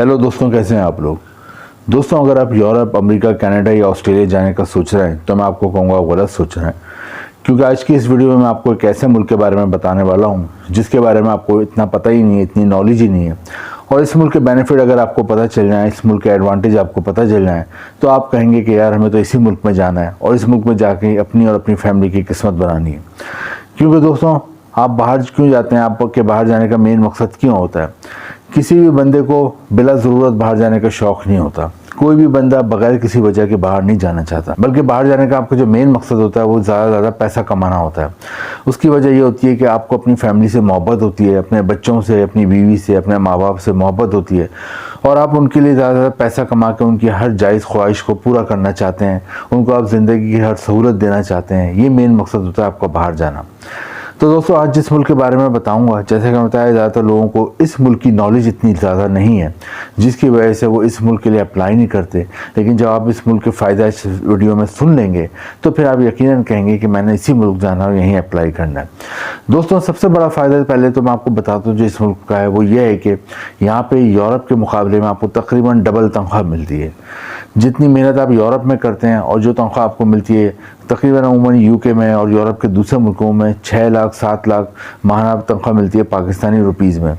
Hello दोस्तों, कैसे हैं आप लोग। दोस्तों, अगर आप यूरोप, अमेरिका, कनाडा या ऑस्ट्रेलिया जाने का सोच रहे हैं तो मैं आपको कहूँगा आप गलत सोच रहे हैं। क्योंकि आज की इस वीडियो में मैं आपको एक ऐसे मुल्क के बारे में बताने वाला हूँ जिसके बारे में आपको इतना पता ही नहीं है, इतनी नॉलेज ही नहीं है। और इस मुल्क के बेनिफिट अगर आपको पता चल जाए, इस मुल्क के एडवांटेज आपको पता चल जाए, तो आप कहेंगे कि यार हमें तो इसी मुल्क में जाना है और इस मुल्क में जाके अपनी और अपनी फैमिली की किस्मत बनानी है। क्योंकि दोस्तों, आप बाहर क्यों जाते हैं, आपके बाहर जाने का मेन मकसद क्यों होता है। किसी भी बंदे को बिला ज़रूरत बाहर जाने का शौक़ नहीं होता। कोई भी बंदा बगैर किसी वजह के बाहर नहीं जाना चाहता, बल्कि बाहर जाने का आपका जो मेन मकसद होता है वो ज़्यादा से ज़्यादा पैसा कमाना होता है। उसकी वजह ये होती है कि आपको अपनी फैमिली से मोहब्बत होती है, अपने बच्चों से, अपनी बीवी से, अपने माँ बाप से मोहब्बत होती है और आप उनके लिए ज़्यादा से ज़्यादा पैसा कमा के उनकी हर जायज़ ख्वाहिश को पूरा करना चाहते हैं, उनको आप ज़िंदगी की हर सहूलत देना चाहते हैं। ये मेन मकसद होता है आपका बाहर जाना। तो दोस्तों, आज जिस मुल्क के बारे में बताऊंगा, जैसे कि बताया, ज़्यादातर लोगों को इस मुल्क की नॉलेज इतनी ज़्यादा नहीं है, जिसकी वजह से वो इस मुल्क के लिए अप्लाई नहीं करते। लेकिन जब आप इस मुल्क के फ़ायदा इस वीडियो में सुन लेंगे तो फिर आप यकीनन कहेंगे कि मैंने इसी मुल्क जाना और यहीं अप्लाई करना है। दोस्तों, सबसे बड़ा फ़ायदा पहले तो मैं आपको बताता हूँ जो इस मुल्क का है, वो ये है कि यहाँ पर यूरोप के मुकाबले में आपको तकरीबन डबल तनख्वाह मिलती है। जितनी मेहनत आप यूरोप में करते हैं और जो तनख्वाह आपको मिलती है, तकरीबन अमूमन यूके में और यूरोप के दूसरे मुल्कों में 6 लाख 7 लाख माहाना तनख्वाह मिलती है पाकिस्तानी रुपीज़ में।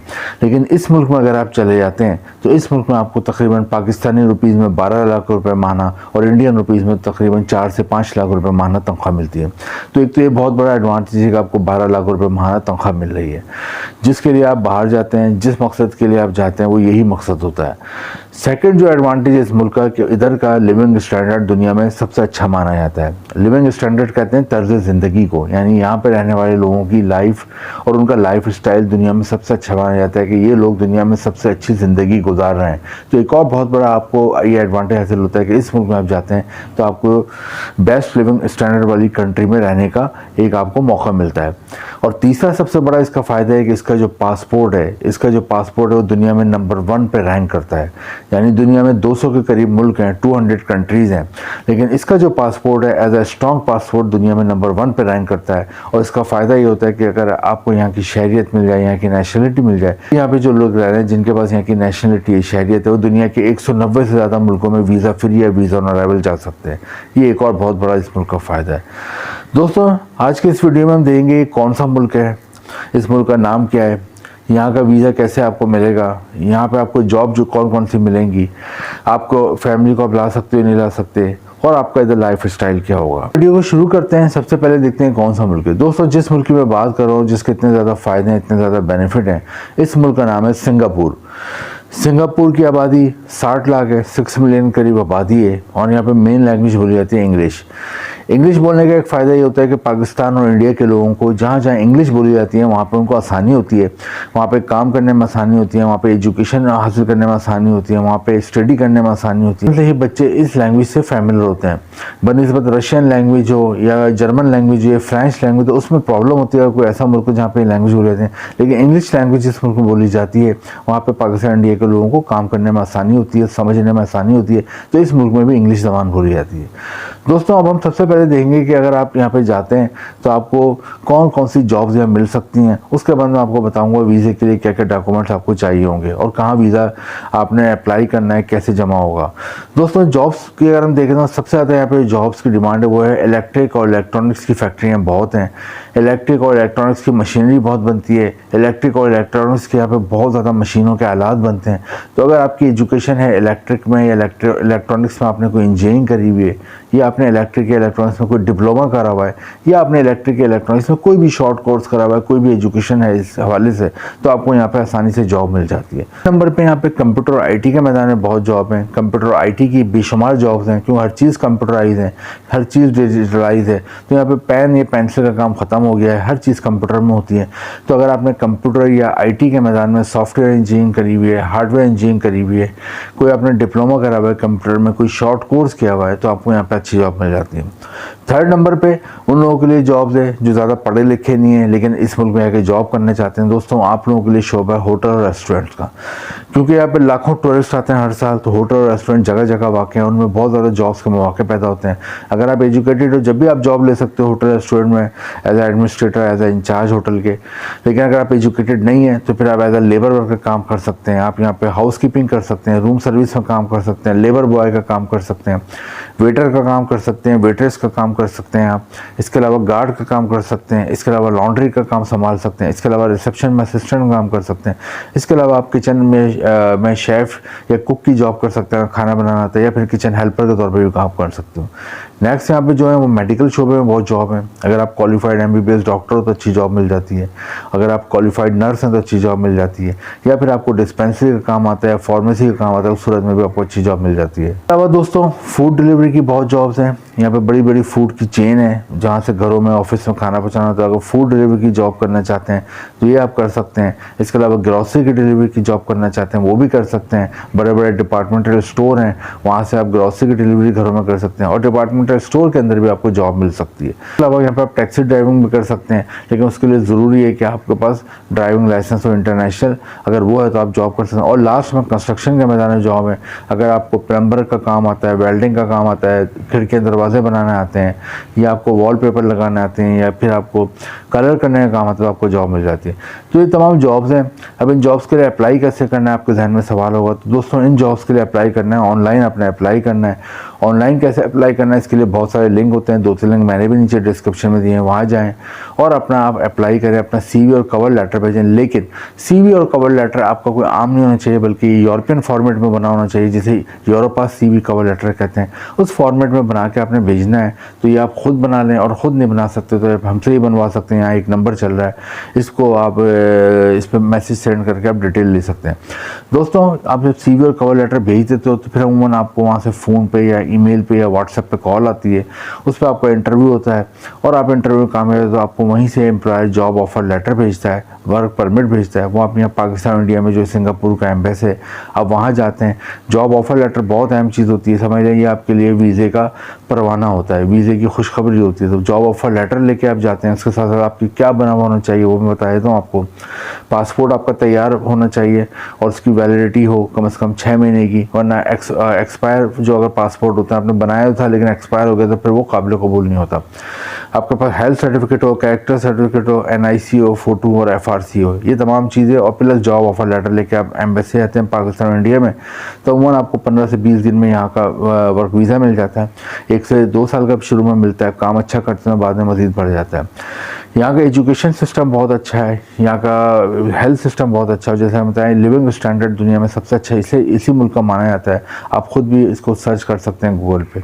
लेकिन इस मुल्क में अगर आप चले जाते हैं तो इस मुल्क में आपको तकरीबन पाकिस्तानी रुपीज़ में 12 लाख रुपए माहाना और इंडियन रुपीज़ में तकरीबन 4 से 5 लाख रुपए माहाना तनख्वाह मिलती है। तो एक तो ये बहुत बड़ा एडवांटेज है कि आपको 12 लाख रुपए माहाना तनख्वाह मिल रही है। जिसके लिए आप बाहर जाते हैं, जिस मकसद के लिए आप जाते हैं, वो यही मकसद होता है। सेकंड जो एडवांटेज है इस मुल्क का कि इधर का लिविंग स्टैंडर्ड दुनिया में सबसे अच्छा माना जाता है। लिविंग स्टैंडर्ड कहते हैं तर्ज ज़िंदगी को, यानी यहाँ पे रहने वाले लोगों की लाइफ और उनका लाइफ स्टाइल दुनिया में सबसे अच्छा माना जाता है कि ये लोग दुनिया में सबसे अच्छी ज़िंदगी गुजार रहे हैं। तो एक और बहुत बड़ा आपको ये एडवांटेज हासिल होता है कि इस मुल्क में आप जाते हैं तो आपको बेस्ट लिविंग स्टैंडर्ड वाली कंट्री में रहने का एक आपको मौका मिलता है। और तीसरा सबसे बड़ा इसका फ़ायदा है कि इसका जो पासपोर्ट है वो दुनिया में नंबर 1 पे रैंक करता है। यानी दुनिया में 200 के करीब मुल्क हैं, 200 कंट्रीज़ हैं, लेकिन इसका जो पासपोर्ट है एज ए स्ट्रॉन्ग पासपोर्ट दुनिया में नंबर 1 पे रैंक करता है। और इसका फ़ायदा ये होता है कि अगर आपको यहाँ की शहरियत मिल जाए, यहाँ की नेशनलिटी मिल जाए, यहाँ पे जो लोग रह रहे हैं जिनके पास यहाँ की नेशनलिटी है, शहरियत है, वो दुनिया के 190 से ज़्यादा मुल्कों में वीज़ा फ्री या वीज़ा ऑन अराइवल जा सकते हैं। ये एक और बहुत बड़ा इस मुल्क का फ़ायदा है। दोस्तों, आज के इस वीडियो में हम देखेंगे कौन सा मुल्क है, इस मुल्क का नाम क्या है, यहाँ का वीज़ा कैसे आपको मिलेगा, यहाँ पे आपको जॉब जो कौन कौन सी मिलेंगी, आपको फैमिली को आप ला सकते हो नहीं ला सकते, और आपका इधर लाइफ स्टाइल क्या होगा। वीडियो को शुरू करते हैं। सबसे पहले देखते हैं कौन सा मुल्क है। दोस्तों, जिस मुल्क की मैं बात कर रहा हूँ, जिसके इतने ज़्यादा फ़ायदे हैं, इतने ज़्यादा बेनिफिट हैं, इस मुल्क का नाम है सिंगापुर। सिंगापुर की आबादी 60 लाख है, 6 मिलियन करीब आबादी है और यहाँ पे मेन लैंग्वेज बोली जाती है इंग्लिश। इंग्लिश बोलने का एक फ़ायदा ये होता है कि पाकिस्तान और इंडिया के लोगों को जहाँ जहाँ इंग्लिश बोली जाती है वहाँ पे उनको आसानी होती है, वहाँ पे काम करने में आसानी होती है, वहाँ पे एजुकेशन हासिल करने में आसानी होती है, वहाँ पे स्टडी करने में आसानी होती है। इसलिए बच्चे इस लैंग्वेज से फैमिलियर होते हैं। बनिस्बत रशियन लैंग्वेज हो या जर्मन लैंग्वेज हो या फ्रेंच लैंग्वेज हो, उसमें प्रॉब्लम होती है। कोई ऐसा मुल्क जहाँ पे लैंग्वेज बोली जाती है, लेकिन इंग्लिश लैंग्वेज जिस मुल्क में बोली जाती है वहाँ पे पाकिस्तान इंडिया के लोगों को काम करने में आसानी होती है, समझने में आसानी होती है। तो इस मुल्क में भी इंग्लिश ज़बान बोली जाती है। दोस्तों, अब हम सबसे पहले देखेंगे कि अगर आप यहाँ पे जाते हैं तो आपको कौन कौन सी जॉब्स यहाँ मिल सकती हैं। उसके बाद मैं आपको बताऊंगा वीज़े के लिए क्या क्या डॉक्यूमेंट्स आपको चाहिए होंगे और कहाँ वीज़ा आपने अप्लाई करना है, कैसे जमा होगा। दोस्तों, जॉब्स की अगर हम देखें तो सबसे ज़्यादा यहाँ पे जॉब्स की डिमांड है वो है इलेक्ट्रिक और इलेक्ट्रॉनिक्स की फैक्ट्रियाँ बहुत हैं। इलेक्ट्रिक और इलेक्ट्रॉनिक्स की मशीनरी बहुत बनती है। इलेक्ट्रिक और इलेक्ट्रॉनिक्स के यहाँ पे बहुत ज़्यादा मशीनों के आलात बनते हैं। तो अगर आपकी एजुकेशन है इलेक्ट्रिक में या इलेक्ट्रॉनिक्स में, आपने कोई इंजीनियरिंग करी हुई है या आपने इलेक्ट्रिक या इलेक्ट्रॉनिक्स में कोई डिप्लोमा करा हुआ है या आपने इलेक्ट्रिक या इलेक्ट्रॉनिक्स में कोई भी शॉर्ट कोर्स करा हुआ है, कोई भी एजुकेशन है इस हवाले से, तो आपको यहाँ पे आसानी से जॉब मिल जाती है। नंबर पे यहाँ पे कंप्यूटर और आईटी के मैदान में बहुत जॉब हैं। कंप्यूटर और आईटी की बेशुमार जॉब्स हैं, क्योंकि हर चीज़ कंप्यूटराइज है, हर चीज़ डिजिटलाइज है। तो यहाँ पे पेन या पेंसिल का काम ख़त्म हो गया है, हर चीज़ कंप्यूटर में होती है। तो अगर आपने कंप्यूटर या आईटी के मैदान में सॉफ्टवेयर इंजीनियरिंग करी हुई है, हार्डवेयर इंजीनियरिंग करी हुई है, कोई आपने डिप्लोमा करा हुआ है कंप्यूटर में, कोई शॉर्ट कोर्स किया हुआ है, तो आपको यहाँ पे अच्छी जॉब मिल जाती है। थर्ड नंबर पे उन लोगों के लिए जॉब्स है जो ज़्यादा पढ़े लिखे नहीं है लेकिन इस मुल्क में आके जॉब करना चाहते हैं। दोस्तों आप लोगों के लिए शोबा है होटल और रेस्टोरेंट्स का, क्योंकि यहाँ पे लाखों टूरिस्ट आते हैं हर साल, तो होटल और रेस्टोरेंट जगह जगह वाक़ हैं, उनमें बहुत ज़्यादा जॉब्स के मौके पैदा होते हैं। अगर आप एजुकेटेड हो जब भी आप जॉब ले सकते हो होटल रेस्टोरेंट में as a administrator, as a incharge hotel के। लेकिन अगर आप एजुकेटेड नहीं है तो फिर आप एज ए लेबर वर्कर काम कर सकते हैं। आप यहाँ पे हाउस कीपिंग कर सकते हैं, रूम सर्विस में काम कर सकते हैं, लेबर बॉय का काम कर सकते हैं, वेटर का काम कर सकते हैं, वेट्रेस का काम कर सकते हैं आप। इसके अलावा गार्ड का काम कर सकते हैं, इसके अलावा लॉन्ड्री का काम संभाल सकते हैं, इसके अलावा रिसेप्शन में असिस्टेंट का काम कर सकते हैं, इसके अलावा आप किचन में शेफ़ या कुक की जॉब कर सकते हैं, खाना बनाना आता है, या फिर किचन हेल्पर के तौर पर भी काम कर सकते हो। नेक्स्ट यहाँ पे जो है वो मेडिकल शोबे में बहुत जॉब है। अगर आप क्वालिफाइड MBBS डॉक्टर हो तो अच्छी जॉब मिल जाती है, अगर आप क्वालिफाइड नर्स हैं तो अच्छी जॉब मिल जाती है, या फिर आपको डिस्पेंसरी का काम आता है, फार्मेसी का काम आता है, उस सूरत में भी आपको अच्छी जॉब मिल जाती है। इसके अलावा दोस्तों फूड डिलीवरी की बहुत जॉब्स हैं। यहाँ पे बड़ी बड़ी फूड की चेन है जहाँ से घरों में ऑफिस में खाना पहुँचाना होता है। अगर फूड डिलीवरी की जॉब करना चाहते हैं तो ये आप कर सकते हैं। इसके अलावा ग्रॉसरी की डिलीवरी की जॉब करना चाहते हैं वो भी कर सकते हैं। बड़े बड़े डिपार्टमेंटल स्टोर हैं, वहाँ से आप ग्रॉसरी की डिलीवरी घरों में कर सकते हैं, और डिपार्टमेंटल स्टोर के अंदर भी आपको जॉब मिल सकती है। इसके अलावा यहाँ पर आप टैक्सी ड्राइविंग भी कर सकते हैं, लेकिन उसके लिए ज़रूरी है कि आपके पास ड्राइविंग लाइसेंस हो इंटरनेशनल, अगर वो है तो आप जॉब कर सकते हैं। और लास्ट में कंस्ट्रक्शन के मैदान में जॉब है। अगर आपको प्लम्बर का काम आता है, वेल्डिंग का काम आता है, खिड़की दरवाजे बनाने आते हैं, या आपको वॉलपेपर लगाने आते हैं, या फिर आपको कलर करने का काम आता है, तो आपको जॉब मिल जाती है। तो ये तमाम जॉब्स हैं। अब इन जॉब्स के लिए अप्लाई कैसे करना है आपके जहन में सवाल होगा। तो दोस्तों इन जॉब्स के लिए अप्लाई करना है, ऑनलाइन अपने अप्लाई करना है। ऑनलाइन कैसे अप्लाई करना है इसके लिए बहुत सारे लिंक होते हैं, 2-3 लिंक मैंने भी नीचे डिस्क्रिप्शन में दिए हैं, वहाँ जाएँ और अपना आप अप्लाई करें, अपना CV और कवर लेटर भेजें। लेकिन CV और कवर लेटर आपका कोई आम नहीं होना चाहिए, बल्कि यूरोपियन फॉर्मेट में बना होना चाहिए, जिसे यूरोपास CV कवर लेटर कहते हैं। उस फॉर्मेट में बना के आपने भेजना है। तो ये आप खुद बना लें, और ख़ुद नहीं बना सकते तो हमसे ही बनवा सकते हैं। यहाँ एक नंबर चल रहा है, इसको आप इस पर मैसेज सेंड करके आप डिटेल ले सकते हैं। दोस्तों आप जब CV और कवर लेटर भेज देते हो तो फिर अमूमन आपको वहाँ से फ़ोन पे या ईमेल पे या व्हाट्सएप पे कॉल आती है, उस पर आपका इंटरव्यू होता है, और आप इंटरव्यू कामयाब तो आपको वहीं से एम्प्लॉयर जॉब ऑफर लेटर भेजता है, वर्क परमिट भेजता है। वो आप यहाँ पाकिस्तान इंडिया में जो सिंगापुर का एम्बेसी है आप वहाँ जाते हैं। जॉब ऑफर लेटर बहुत अहम चीज़ होती है, समझ लें ये आपके लिए वीज़े का परवाना होता है, वीज़े की खुशखबरी होती है। तो जॉब ऑफर लेटर लेके आप जाते हैं, उसके साथ साथ आपकी क्या बना हुआ होना चाहिए वो मैं बता देता हूँ आपको। पासपोर्ट आपका तैयार होना चाहिए और उसकी वैलिडिटी हो कम से कम 6 महीने की, वरना एक्सपायर जो अगर पासपोर्ट होता है आपने बनाया था लेकिन एक्सपायर हो गया तो फिर वो काबिल कबूल नहीं होता। आपके पास हेल्थ सर्टिफिकेट हो, कैरेक्टर सर्टिफिकेट हो, NIC हो, फ़ोटो और FRC हो, ये तमाम चीज़ें, और प्लस जॉब ऑफर लेटर लेके आप एम्बेसी आते हैं पाकिस्तान इंडिया में, तो उमूमन आपको 15 से 20 दिन में यहाँ का वर्क वीज़ा मिल जाता है। 1 से 2 साल का शुरू में मिलता है, काम अच्छा करते हैं बाद में मज़ीद बढ़ जाता है। यहाँ का एजुकेशन सिस्टम बहुत अच्छा है, यहाँ का हेल्थ सिस्टम बहुत अच्छा है, जैसे हम बताएं लिविंग स्टैंडर्ड दुनिया में सबसे अच्छा इसी मुल्क का माना जाता है। आप खुद भी इसको सर्च कर सकते हैं गूगल पे।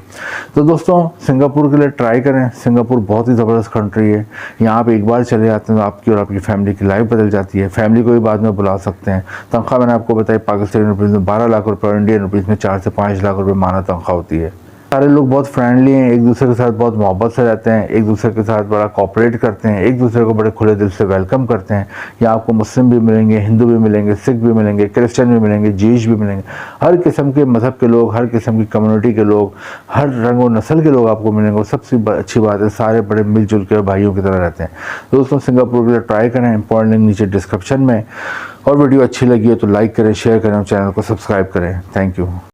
तो दोस्तों सिंगापुर के लिए ट्राई करें, सिंगापुर बहुत ही ज़बरदस्त कंट्री है। यहाँ आप एक बार चले जाते हैं तो आपकी और आपकी फैमिली की लाइफ बदल जाती है। फैमिली को भी बाद में बुला सकते हैं। तनख्वाह मैंने आपको बताई पाकिस्तानी रुपीज़ में 12 लाख रुपये और इंडियन रुपीज़ में 4 से 5 लाख रुपये माना तनख्वाह होती है। सारे लोग बहुत फ्रेंडली हैं, एक दूसरे के साथ बहुत मोहब्बत से रहते हैं, एक दूसरे के साथ बड़ा कोऑपरेट करते हैं, एक दूसरे को बड़े खुले दिल से वेलकम करते हैं। यहाँ आपको मुस्लिम भी मिलेंगे, हिंदू भी मिलेंगे, सिख भी मिलेंगे, क्रिश्चियन भी मिलेंगे, जीश भी मिलेंगे, हर किस्म के मज़हब के लोग, हर किस्म की कम्युनिटी के लोग, हर रंग और नस्ल के लोग आपको मिलेंगे। और सबसे अच्छी बात है सारे बड़े मिलजुल के भाइयों की तरह रहते हैं। दोस्तों सिंगापुर के लिए ट्राई करें, इंपॉर्टेंट लिंक नीचे डिस्क्रिप्शन में। और वीडियो अच्छी लगी हो तो लाइक करें, शेयर करें और चैनल को सब्सक्राइब करें। Thank you.